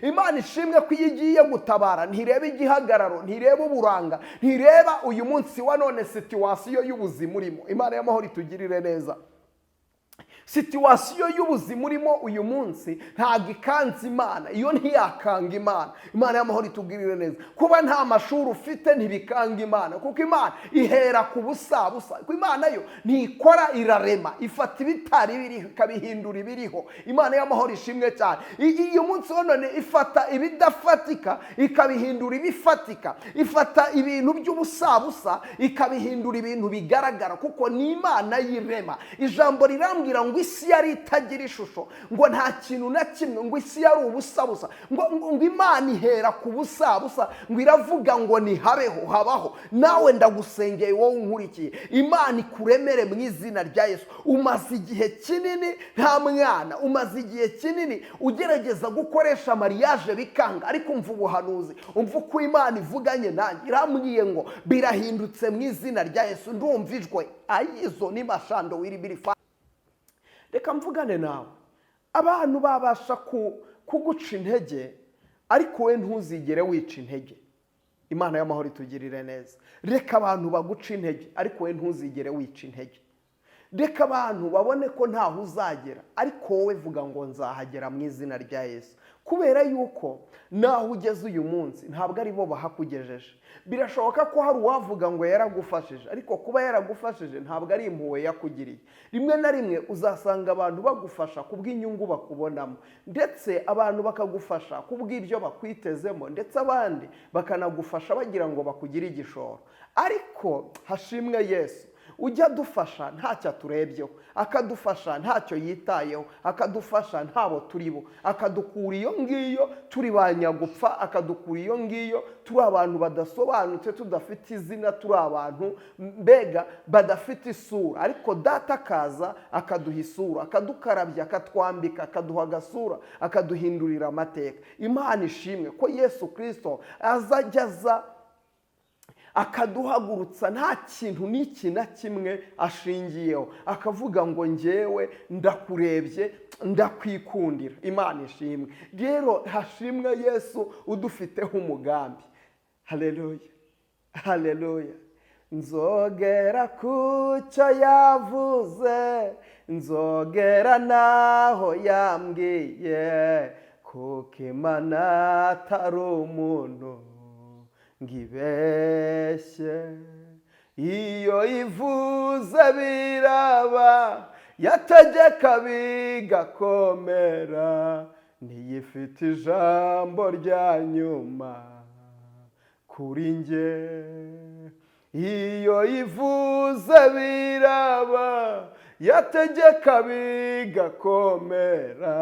Imana ishimwe ko iyo igiye gutabara ntireba igihagararo, ntireba uburanga, ntireba uyu munsi wa none situwasiyo y'ubuzima urimo. Imana y'amahoro itugirire neza. Situwasiyo y'ubuzima urimo uyu munsi ntabwo ikanze Imana, iyo ntiyakanga Imana. Imana y'amahoro itugirire neza. Kuba nta mashuri ufite ntibikanga Imana, kuko Imana ihera ku busa. Imana yo ntikora, irarema, ifata ibitari biriho ikabihindura ibiriho. Imana y'amahoro ishimwe cyane. Uyu munsi wa none ifata ibidafatika ikabihindura ibifatika, ifata ibintu by'ubusabusa ikabihindura ibintu bigaragara, kuko ni Imana y'irema. Ijambo rirambwira ngo isi yari itagira ishusho, ngo nta kintu na kimwe, ngo isi yari ubusabusa, ngo Imana ihera ku busabusa, ngo iravuga ngo nihabeho, habaho. Nawe ndagusengeye wowe unkurikiye, Imana ikuremere mu izina rya Yesu. Umaze igihe kinini nta mwana, umaze igihe kinini ugerageza gukoresha mariage bikanga, ariko umva ubuhanuzi, umva uko Imana ivuganye nanjye. Irambwiye ngo birahindutse mu izina rya Yesu. Ndumva ijwe ayizo ni mashando wiribiri. Reka mvugane nawe. Abantu babasha kuguca intege, ariko we ntuzigere wica intege. Imana y'amahoro itugirire neza. Reka abantu baguca intege, ariko we ntuzigere wica intege. Reka abantu babone ko ntaho uzagera, ariko wowe vuga ngo nzahagera mu izina rya Yesu. Kubera yuko naho ugeze uyu munsi ntabwo ari bo bahakugejeje. Birashoboka ko hari uwavuga ngo yaragufashije, ariko kuba yaragufashije ntabwo ari impuhwe yakugiriye. Rimwe na rimwe uzasanga abantu bagufasha kubw'inyungu bakubonamo, ndetse abantu bakagufasha kubw'ibyo bakwitezemo, ndetse abandi bakanagufasha bagira ngo bakugire igishoro. Ariko hashimwe Yesu, ujya dufasha ntacyo aturebyeho, akadufasha ntacyo yitayeho, akadufasha ntabo turibo, akadukura iyo ngiyo turi banyagupfa, akadukura iyo ngiyo turi abantu badasobanutse, tudafite izina, turi abantu mbega badafite isura. Ariko data akaza akaduha isura, akadukarabya, akatwambika, akaduha agasura, akaduhindurira amateka. Imana ishimwe ko Yesu Kristo azajyaza akaduhagurutsa nta kintu n'iki na kimwe ashingiyeho, akavuga ngo njyewe ndakurebye, ndakwikundira. Imana ishimwe. Rero hashimwe Yesu udufiteho umugambi. Haleluya, haleluya. Nzogera kucyo yavuze, nzogera naho yambwiye, kuko Imana atari umuntu ngibeshye. Iyo ivuze biraba, yategeka bigakomera, ntiyifite ijambo rya nyuma kuri njye. Iyo ivuze biraba, yategeka bigakomera,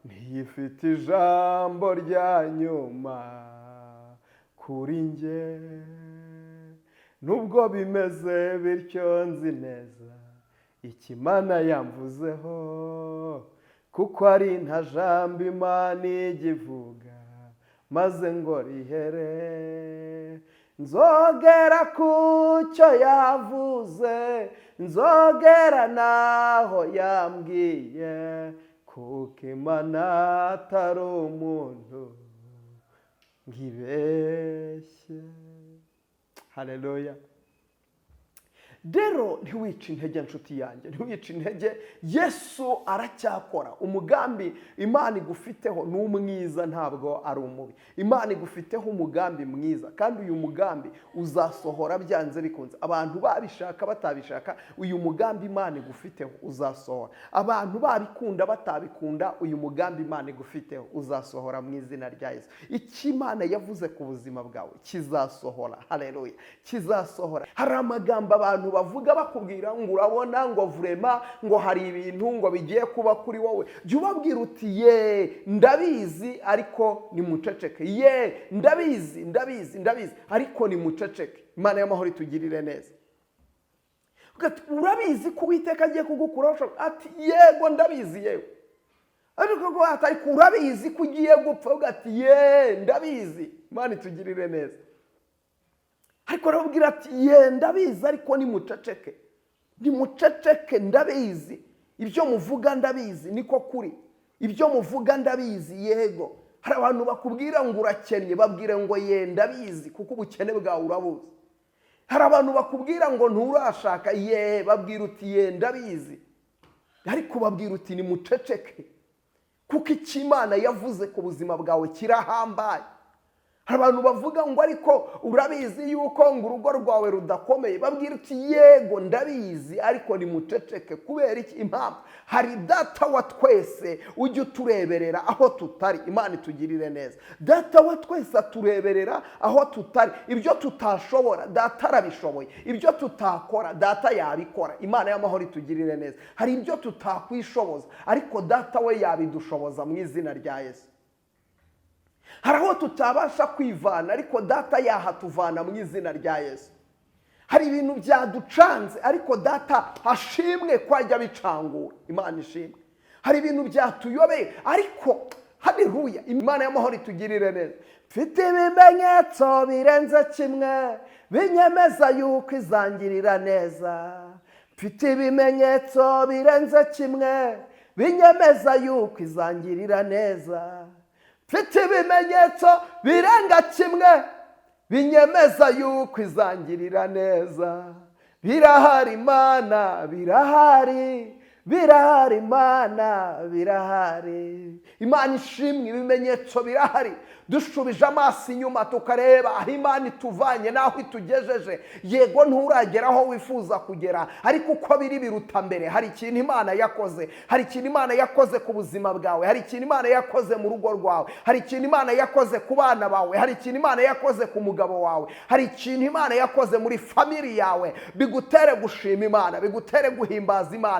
ntiyifite ijambo rya nyuma kuri njye. Nubwo bimeze bityo nzi neza icyo Imana yamvuzeho, kuko ari nta jambo Imana ijya ivuga maze ngo rihere. Nzogera kucyo yavuze, nzogera naho yambwiye, kuko Imana atari umuntu ngibeshye. Haleluya. Rero ntiwice intege nshuti yanjye, ntiwice intege. Yesu aracyakora. Umugambi Imana igufiteho ni umwiza, ntabwo ari umubi. Imana igufiteho umugambi mwiza, kandi uyu mugambi uzasohora byanze bikunze. Abantu babishaka batabishaka, uyu mugambi Imana igufiteho uzasohora. Abantu babikunda batabikunda, uyu mugambi Imana igufiteho uzasohora mu izina rya Yesu. Icyo Imana yavuze ku buzima bwawe kizasohora. Haleluya, kizasohora. Hari amagambo abantu bavuga bakubwira ngo urabona ngo vrema ngo hari ibintu ngo bigiye kuba kuri wowe. Jya ubabwira uti ye ndabizi, ariko ni muceceke. Ye ndabizi, ariko ni muceceke. Imana y'amahoro itugirire neza. Urabizi ko Uwiteka agiye kugukuraho, ati yego ndabizi yewe. Ariko ngo atari urabizi ko ugiye gupfa, ugati ye ndabizi. Imana itugirire neza. Ariko arabwira ati ye ndabizi, ariko ni muceceke. Ni muceceke, ndabizi. Ibyo muvuga ndabizi niko kuri. Ibyo muvuga ndabizi yego. hari abantu bakubwira ngo urakennye, babwire ngo yenda bizi kuko ubukene bwawe urabuzi. Hari abantu bakubwira ngo nturashaka, babwira uti yenda bizi, ariko babwira uti ni muceceke kuko icyo Imana yavuze ku buzima bwawe kirahambaye. Hari abantu bavuga ngo ariko urabizi yuko ngo urugo rwawe rudakomeye, babwira uti yego ndabizi ariko ni muceceke. Kubera iki? Impamvu hari data wa twese ujya utureberera aho tutari. Imana itugirire neza. Data wa twese atureberera aho tutari. Ibyo tutashobora data arabishoboye, ibyo tutakora data yabikora. Imana y'amahoro itugirire neza. Hari ibyo tutakwishoboza ariko data we yabidushoboza mu izina rya Yesu. Hari aho tutabasha kwivana ariko data yahatuvana mu izina rya Yesu. Hari ibintu byaducanze ariko data ashimwe ko ajya bicangura. Imana ishimwe. Hari ibintu byatuyobeye ariko haleluya, Imana y'amahoro itugirire neza. Mfite ibimenyetso birenze kimwe binyemeza yuko izangirira neza. Mfite ibimenyetso birenze kimwe binyemeza yuko izangirira neza. Mfite ibimenyetso birenga kimwe binyemeza yuko izangirira neza. Birahari Imana, birahari, birahari Imana, birahari. Imana ishimwe, ibimenyetso birahari. Dushubije amaso inyuma tukareba aho Imana ituvanye n'aho itugejeje. Yego nturagera aho wifuza kugera ariko uko biri biruta mbere. Hari ikintu Imana yakoze, hari ikintu Imana yakoze ku buzima bwawe, hari ikintu Imana yakoze mu rugo rwawe, hari ikintu Imana yakoze ku bana bawe, hari ikintu Imana yakoze ku mugabo wawe, hari ikintu Imana yakoze muri family yawe. Bigutere gushima Imana, bigutere guhimbaza Imana.